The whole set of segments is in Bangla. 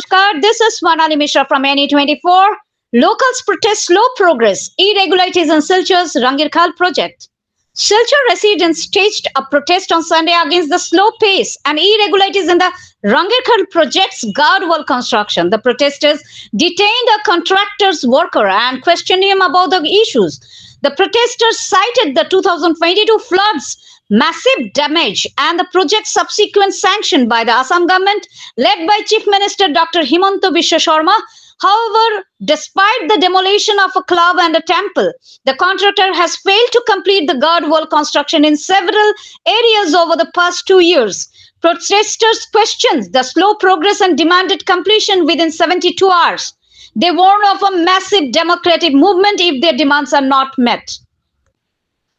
Namaskar. This is Swanali Mishra from NE24. Locals protest slow progress, irregularities in Silchar's Rangirkhal project. Silchar residents staged a protest on Sunday against the slow pace and irregularities in the Rangirkhal project's guard wall construction. The protesters detained a contractor's worker and questioned him about the issues. The protesters cited the 2022 floods, massive damage, and the project's subsequent sanction by the Assam government led by Chief Minister Dr. Himanta Biswa Sharma. However, despite the demolition of a club and a temple, the contractor has failed to complete the guard wall construction in several areas over the past 2 years. Protesters questioned the slow progress and demanded completion within 72 hours. They warned of a massive democratic movement if their demands are not met.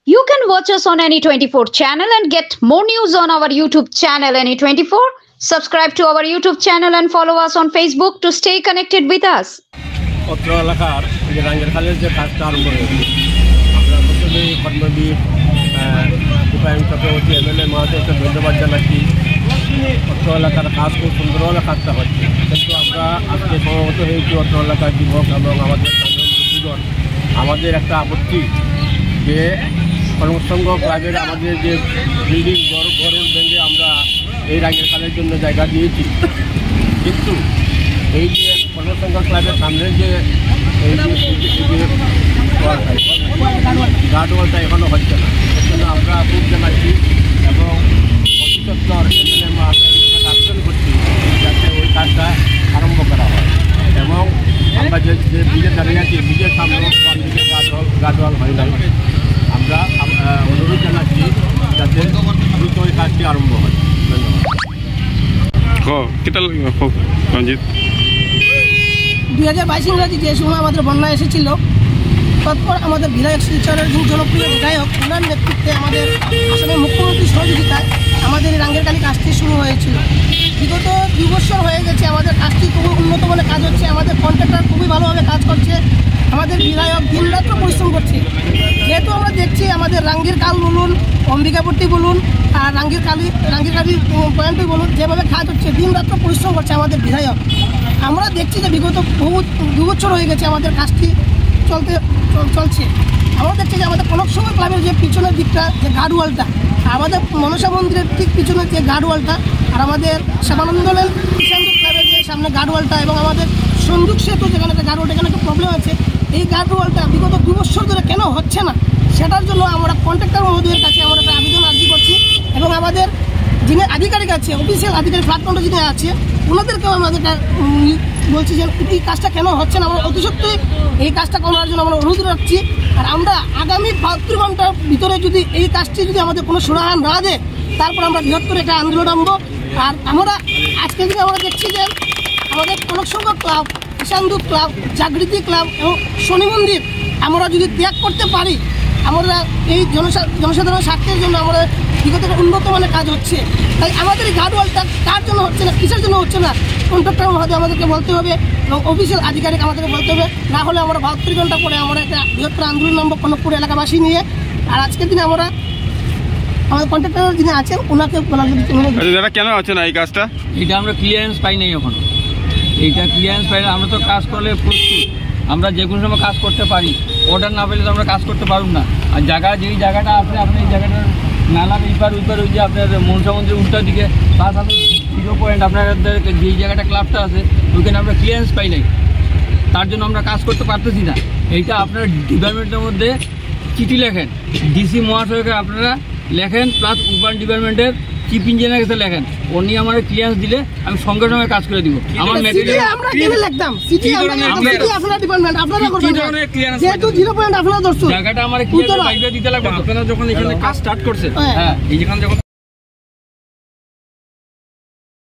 You can watch us on NE24 channel and get more news on our YouTube channel NE24. Subscribe to our YouTube channel and follow us on Facebook to stay connected with us. কর্মসংঘ ক্লাবের আমাদের যে বিল্ডিং ঘর ভেঙে আমরা এই রাঙ্গিরখালের জন্য জায়গা দিয়েছি, কিন্তু এই যে কর্মসংঘ ক্লাবের সামনের যে এই যে গার্ডওয়ালটা এখনও হচ্ছে না, সেজন্য আমরা খুব জানাচ্ছি এবং অতিসত্বর এমএলএ মহাশয়ের আবেদন করছি যাতে ওই কাজটা আরম্ভ করা হয় এবং আমরা যে ব্রিজে দাঁড়িয়ে আছি ব্রিজের সামনেও দিকে গার্ডওয়াল হয় নাই। আমরা অনুরোধ জানাচ্ছি যাতে দ্রুত ওই কাজটি আরম্ভ হয়। ধন্যবাদ। 2022 ইংরাজি যে সময় আমাদের বন্যা এসেছিল, তৎপর আমাদের বিধায়ক শিলচরের জনপ্রিয় বিধায়ক ওনার নেতৃত্বে আমাদের আসামের মুখ্যমন্ত্রীর সহযোগিতায় আমাদের এই রাঙ্গিরখালি কাজটি শুরু হয়েছিল। বিগত 2 বছর হয়ে গেছে আমাদের কাজটি খুবই উন্নত মানের কাজ হচ্ছে, আমাদের কন্ট্রাক্টর খুবই ভালোভাবে কাজ করছে, আমাদের বিধায়ক দিনরাত্র পরিশ্রম করছে। যেহেতু আমরা দেখছি আমাদের রাঙ্গিরখাল বলুন, অম্বিকাপট্টি বলুন আর রাঙ্গিরখালি পয়েন্টই বলুন, যেভাবে কাজ হচ্ছে দিনরাত্র পরিশ্রম করছে আমাদের বিধায়ক। আমরা দেখছি যে বিগত 2 বছর হয়ে গেছে আমাদের কাজটি চলছে। আমরা দেখছি যে আমাদের কনকসংঘ ক্লাবের যে পিছনের দিকটা যে গার্ডওয়ালটা, আমাদের মনসা মন্দিরের ঠিক পিছনের যে গার্ডওয়ালটা, আর আমাদের শ্যামানন্দলের কিষানদুল ক্লাবের যে সামনে গার্ডওয়ালটা এবং আমাদের সংযোগ সেতু যেখানে একটা গার্ডওয়ালটা, এখানে একটা প্রবলেম আছে। এই গার্ডওয়ালটা বিগত 2 বছর ধরে কেন হচ্ছে না, সেটার জন্য আমরা কন্ট্রাক্টর মহোদয়ের কাছে আমরা একটা আবেদন আর্জি করছি এবং আমাদের যিনি আধিকারিক আছে, অফিসিয়াল আধিকারিক ফ্ল্যাট কাউন্টার যিনি আছে, ওনাদেরকেও আমাদের বলছি যে এই কাজটা কেন হচ্ছে না। আমরা অতি সত্যি এই কাজটা করার জন্য আমরা অনুরোধ রাখছি। আর আমরা আগামী 72 ঘন্টার ভিতরে যদি এই কাজটি যদি আমাদের কোনো সুরাহা না দেয়, তারপর আমরা বৃহত্তর একটা আন্দোলন নামবো। আর আমরা আজকে যদি আমরা দেখছি যে আমাদের কনকসংঘ ক্লাব, কিষানদুল ক্লাব, জাগৃতি ক্লাব এবং শনি মন্দির আমরা যদি ত্যাগ করতে পারি, আমরা এই জনসাধারণের স্বার্থের জন্য আমরা বিগত উন্নত মানের কাজ হচ্ছে। তাই আমাদের এই গার্ডওয়ালটা কার জন্য হচ্ছে না, কিসের জন্য হচ্ছে না, কন্ট্রাক্টর মহোদয় আমাদেরকে বলতে হবে এবং অফিসিয়াল আধিকারিক আমাদেরকে বলতে হবে। না হলে আমরা 72 ঘন্টা পরে আমরা একটা বৃহত্তর আন্দোলন নামবো কনকপুর এলাকাবাসী নিয়ে। আর আজকের দিনে আমরা আমাদের কন্ট্রাক্টর যিনি আছেন ওনাকে কেন হচ্ছে না এই কাজটা, এটা আমরা ক্লিয়ারেন্স পাই নাই এখনো। এইটা ক্লিয়ারেন্স পাই না, আমরা তো কাজ করলে প্রস্তুত, আমরা যে কোনো সময় কাজ করতে পারি, অর্ডার না পেলে তো আমরা কাজ করতে পারব না। আর যেই জায়গাটা আছে আপনি এই জায়গাটার নালার ইপার উইপার ওই যে আপনার মনসা মন্দিরের উল্টার দিকে প্লাস আপনি 0 পয়েন্ট আপনাদের যেই জায়গাটা ক্লাবটা আছে ওইখানে আমরা ক্লিয়ারেন্স পাই নাই, তার জন্য আমরা কাজ করতে পারতেছি না। এইটা আপনার ডিপার্টমেন্টের মধ্যে চিঠি লেখেন, ডিসি মহাশয়কে আপনারা লেখেন, প্লাস উপান ডিপার্টমেন্টের চিফ ইঞ্জিনিয়ার কাছে লেখেন, উনি আমার ক্লিয়ারেন্স দিলে আমি সঙ্গে সঙ্গে কাজ করে দিব। আমার ম্যাটেরিয়াল জায়গাটা আমার ক্লিয়ার দিতে লাগবে। আপনারা যখন এখানে কাজ স্টার্ট করছেন, হ্যাঁ এই যেখানে যখন